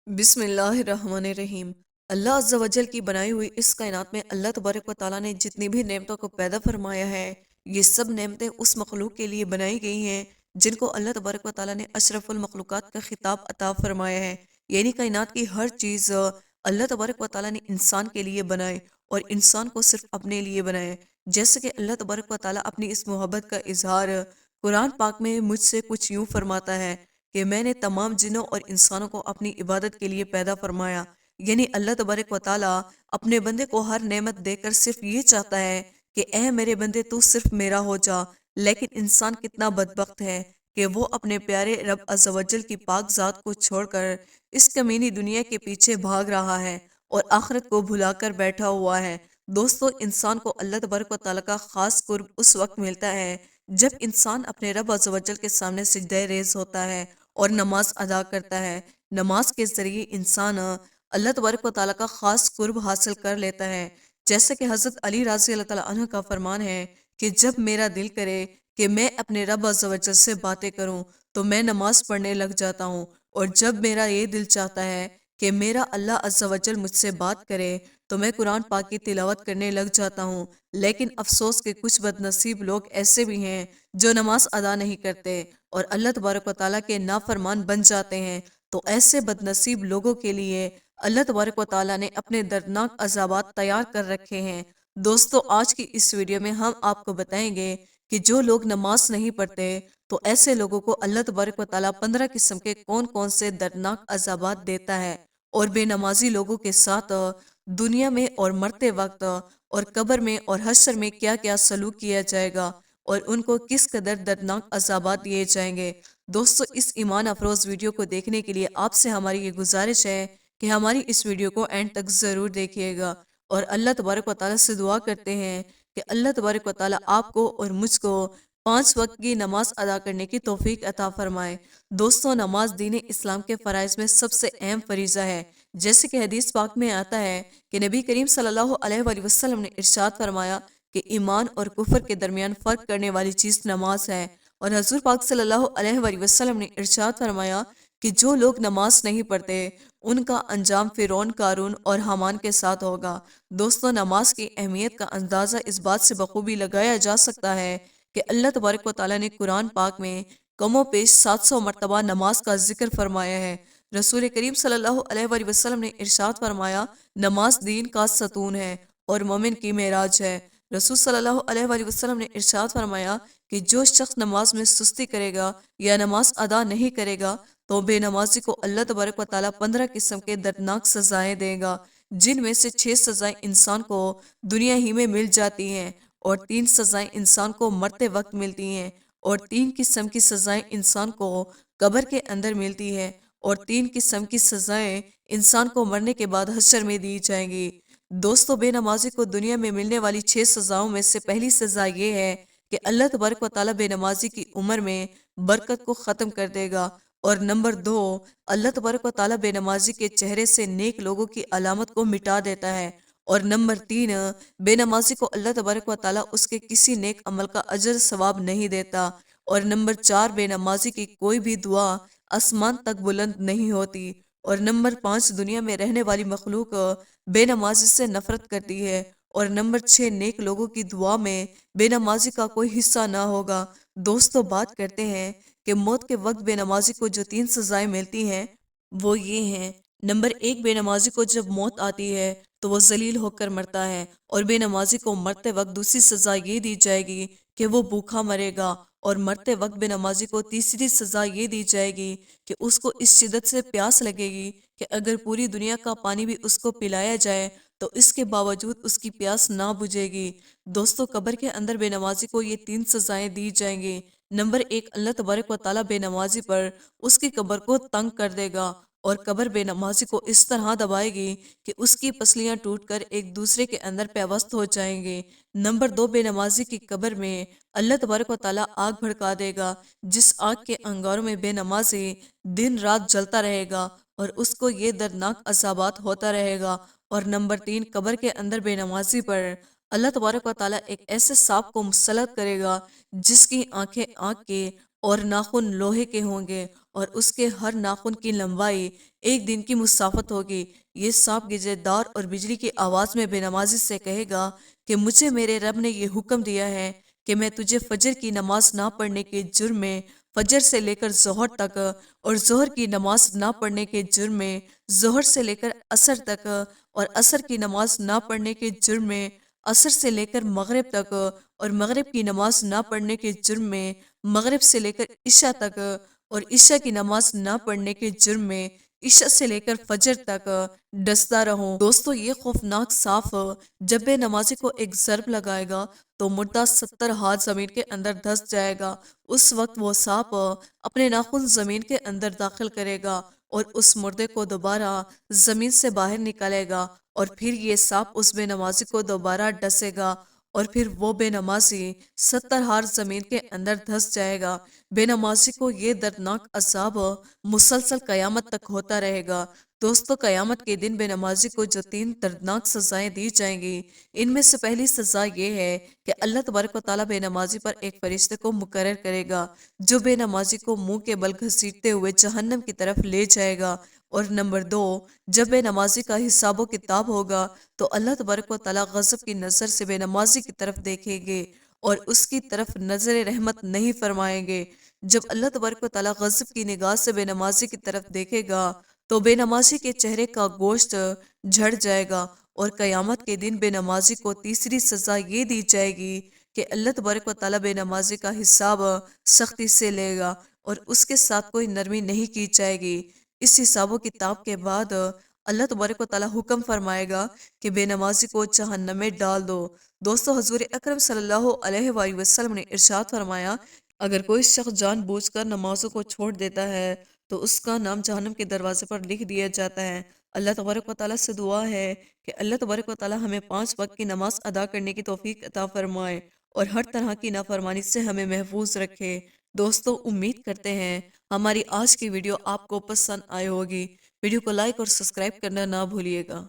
بسم اللہ الرحمن الرحیم۔ اللہ عز و جل کی بنائی ہوئی اس کائنات میں اللہ تبارک و تعالیٰ نے جتنی بھی نعمتوں کو پیدا فرمایا ہے، یہ سب نعمتیں اس مخلوق کے لیے بنائی گئی ہیں جن کو اللہ تبارک و تعالیٰ نے اشرف المخلوقات کا خطاب عطا فرمایا ہے۔ یعنی کائنات کی ہر چیز اللہ تبارک و تعالیٰ نے انسان کے لیے بنائے اور انسان کو صرف اپنے لیے بنائے۔ جیسے کہ اللہ تبارک و تعالیٰ اپنی اس محبت کا اظہار قرآن پاک میں مجھ سے کچھ یوں فرماتا ہے کہ میں نے تمام جنوں اور انسانوں کو اپنی عبادت کے لیے پیدا فرمایا۔ یعنی اللہ تبارک و تعالیٰ اپنے بندے کو ہر نعمت دے کر صرف یہ چاہتا ہے کہ اے میرے بندے تو صرف میرا ہو جا، لیکن انسان کتنا بدبخت ہے کہ وہ اپنے پیارے رب عز و جل کی پاک ذات کو چھوڑ کر اس کمینی دنیا کے پیچھے بھاگ رہا ہے اور آخرت کو بھلا کر بیٹھا ہوا ہے۔ دوستو، انسان کو اللہ تبارک و تعالیٰ کا خاص قرب اس وقت ملتا ہے جب انسان اپنے رب عز و جل کے سامنے سجدہ ریز ہوتا ہے اور نماز ادا کرتا ہے۔ نماز کے ذریعے انسان اللہ تبارک و تعالیٰ کا خاص قرب حاصل کر لیتا ہے۔ جیسے کہ حضرت علی رضی اللہ تعالیٰ عنہ کا فرمان ہے کہ جب میرا دل کرے کہ میں اپنے رب عز و جل سے باتیں کروں تو میں نماز پڑھنے لگ جاتا ہوں، اور جب میرا یہ دل چاہتا ہے کہ میرا اللہ عز و جل مجھ سے بات کرے تو میں قرآن پاک کی تلاوت کرنے لگ جاتا ہوں۔ لیکن افسوس کہ کچھ بد نصیب لوگ ایسے بھی ہیں جو نماز ادا نہیں کرتے اور اللہ تبارک و تعالیٰ کے نافرمان بن جاتے ہیں۔ تو ایسے بد نصیب لوگوں کے لیے اللہ تبارک و تعالیٰ نے اپنے دردناک عذابات تیار کر رکھے ہیں۔ دوستو، آج کی اس ویڈیو میں ہم آپ کو بتائیں گے کہ جو لوگ نماز نہیں پڑھتے تو ایسے لوگوں کو اللہ تبارک و تعالیٰ 15 قسم کے کون کون سے دردناک عذابات دیتا ہے، اور بے نمازی لوگوں کے ساتھ دنیا میں اور مرتے وقت اور قبر میں اور حشر میں کیا کیا سلوک کیا جائے گا اور ان کو کس قدر دردناک عذابات دیے جائیں گے۔ دوستو، اس ایمان افروز ویڈیو کو دیکھنے کے لیے آپ سے ہماری یہ گزارش ہے کہ ہماری اس ویڈیو کو اینڈ تک ضرور دیکھیے گا، اور اللہ تبارک و تعالیٰ سے دعا کرتے ہیں کہ اللہ تبارک و تعالیٰ آپ کو اور مجھ کو 5 وقت کی نماز ادا کرنے کی توفیق عطا فرمائے۔ دوستو، نماز دین اسلام کے فرائض میں سب سے اہم فریضہ ہے۔ جیسے کہ حدیث پاک میں آتا ہے کہ نبی کریم صلی اللہ علیہ وآلہ وسلم نے ارشاد فرمایا کہ ایمان اور کفر کے درمیان فرق کرنے والی چیز نماز ہے، اور حضور پاک صلی اللہ علیہ وآلہ وسلم نے ارشاد فرمایا کہ جو لوگ نماز نہیں پڑھتے ان کا انجام فرعون، قارون اور حامان کے ساتھ ہوگا۔ دوستو، نماز کی اہمیت کا اندازہ اس بات سے بخوبی لگایا جا سکتا ہے کہ اللہ تبارک و تعالیٰ نے قرآن پاک میں کم و بیش 700 مرتبہ نماز کا ذکر فرمایا ہے۔ رسول کریم صلی اللہ علیہ وآلہ وسلم نے ارشاد فرمایا، نماز دین کا ستون ہے اور مومن کی معراج ہے۔ رسول صلی اللہ علیہ وآلہ وسلم نے ارشاد فرمایا کہ جو شخص نماز میں سستی کرے گا یا نماز ادا نہیں کرے گا تو بے نمازی کو اللہ تبارک و تعالیٰ 15 قسم کے دردناک سزائیں دے گا، جن میں سے 6 سزائیں انسان کو دنیا ہی میں مل جاتی ہیں، اور 3 سزائیں انسان کو مرتے وقت ملتی ہیں، اور 3 قسم کی سزائیں انسان کو قبر کے اندر ملتی ہیں، اور 3 قسم کی سزائیں انسان کو مرنے کے بعد حشر میں دی جائیں گی۔ دوستو، بے نمازی کو دنیا میں ملنے والی 6 سزاؤں میں سے پہلی سزا یہ ہے کہ اللہ تبارک و تعالیٰ بے نمازی کی عمر میں برکت کو ختم کر دے گا، اور نمبر 2، اللہ تبارک و تعالیٰ بے نمازی کے چہرے سے نیک لوگوں کی علامت کو مٹا دیتا ہے، اور نمبر 3، بے نمازی کو اللہ تبارک و تعالیٰ اس کے کسی نیک عمل کا اجر ثواب نہیں دیتا، اور نمبر 4، بے نمازی کی کوئی بھی دعا آسمان تک بلند نہیں ہوتی، اور نمبر 5، دنیا میں رہنے والی مخلوق بے نمازی سے نفرت کرتی ہے، اور نمبر 6، نیک لوگوں کی دعا میں بے نمازی کا کوئی حصہ نہ ہوگا۔ دوستو، بات کرتے ہیں کہ موت کے وقت بے نمازی کو جو 3 سزائیں ملتی ہیں وہ یہ ہیں۔ نمبر 1، بے نمازی کو جب موت آتی ہے تو وہ ذلیل ہو کر مرتا ہے، اور بے نمازی کو مرتے وقت دوسری سزا یہ دی جائے گی کہ وہ بھوکا مرے گا، اور مرتے وقت بے نمازی کو تیسری سزا یہ دی جائے گی کہ اس کو اس شدت سے پیاس لگے گی کہ اگر پوری دنیا کا پانی بھی اس کو پلایا جائے تو اس کے باوجود اس کی پیاس نہ بجھے گی۔ دوستو، قبر کے اندر بے نمازی کو یہ 3 سزائیں دی جائیں گی۔ نمبر 1، اللہ تبارک و تعالیٰ بے نمازی پر اس کی قبر کو تنگ کر دے گا، اور قبر بے نمازی کو اس طرح دبائے گی کہ اس کی پسلیاں ٹوٹ کر ایک دوسرے کے اندر پیوست ہو جائیں گے۔ نمبر 2، بے نمازی کی قبر میں اللہ تبارک و تعالیٰ آگ بھڑکا دے گا، جس آگ کے انگاروں میں بے نمازی دن رات جلتا رہے گا اور اس کو یہ دردناک عذابات ہوتا رہے گا۔ اور نمبر 3، قبر کے اندر بے نمازی پر اللہ تبارک و تعالیٰ ایک ایسے سانپ کو مسلط کرے گا جس کی آنکھیں آگ کے اور ناخن لوہے کے ہوں گے اور اس کے ہر ناخن کی لمبائی ایک دن کی مسافت ہوگی۔ یہ سانپ گرجے دار اور بجلی کی آواز میں بے نمازی سے کہے گا کہ مجھے میرے رب نے یہ حکم دیا ہے کہ میں تجھے فجر کی نماز نہ پڑھنے کے جرم میں فجر سے لے کر ظہر تک، اور ظہر کی نماز نہ پڑھنے کے جرم میں ظہر سے لے کر عصر تک، اور عصر کی نماز نہ پڑھنے کے جرم میں عصر سے لے کر مغرب تک، اور مغرب کی نماز نہ پڑھنے کے جرم میں مغرب سے لے کر عشاء تک، اور عشاء کی نماز نہ پڑھنے کے جرم میں عشاء سے لے کر فجر تک ڈستا رہوں۔ دوستو، یہ خوفناک سانپ جب بے نمازی کو ایک ضرب لگائے گا تو مردہ 70 ہاتھ زمین کے اندر دھس جائے گا۔ اس وقت وہ سانپ اپنے ناخن زمین کے اندر داخل کرے گا اور اس مردے کو دوبارہ زمین سے باہر نکالے گا، اور پھر یہ سانپ اس بے نمازی کو دوبارہ ڈسے گا، اور پھر وہ بے نمازی 70 ہار زمین کے اندر دھس جائے گا۔ بے نمازی کو یہ دردناک عذاب مسلسل قیامت تک ہوتا رہے گا۔ دوستو، قیامت کے دن بے نمازی کو جو 3 دردناک سزائیں دی جائیں گی، ان میں سے پہلی سزا یہ ہے کہ اللہ تبارک و تعالیٰ بے نمازی پر ایک فرشتے کو مقرر کرے گا جو بے نمازی کو منہ کے بل گھسیٹتے ہوئے جہنم کی طرف لے جائے گا۔ اور نمبر 2، جب بے نمازی کا حساب و کتاب ہوگا تو اللہ تبارک و تعالیٰ غضب کی نظر سے بے نمازی کی طرف دیکھیں گے اور اس کی طرف نظر رحمت نہیں فرمائیں گے۔ جب اللہ تبارک و تعالیٰ غضب کی نگاہ سے بے نمازی کی طرف دیکھے گا تو بے نمازی کے چہرے کا گوشت جھڑ جائے گا، اور قیامت کے دن بے نمازی کو تیسری سزا یہ دی جائے گی کہ اللہ تبارک و تعالیٰ بے نمازی کا حساب سختی سے لے گا اور اس کے ساتھ کوئی نرمی نہیں کی جائے گی۔ اس حساب و کتاب کے بعد اللہ تبارک و تعالیٰ حکم فرمائے گا کہ بے نمازی کو جہنم میں ڈال دو۔ دوستو، حضور اکرم صلی اللہ علیہ وآلہ وسلم نے ارشاد فرمایا، اگر کوئی شخص جان بوجھ کر نمازوں کو چھوڑ دیتا ہے تو اس کا نام جہنم کے دروازے پر لکھ دیا جاتا ہے۔ اللہ تبارک و تعالیٰ سے دعا ہے کہ اللہ تبارک و تعالیٰ ہمیں 5 وقت کی نماز ادا کرنے کی توفیق عطا فرمائے اور ہر طرح کی نافرمانی سے ہمیں محفوظ رکھے۔ دوستو، امید کرتے ہیں ہماری آج کی ویڈیو آپ کو پسند آئی ہوگی۔ ویڈیو کو لائک اور سبسکرائب کرنا نہ بھولیے گا۔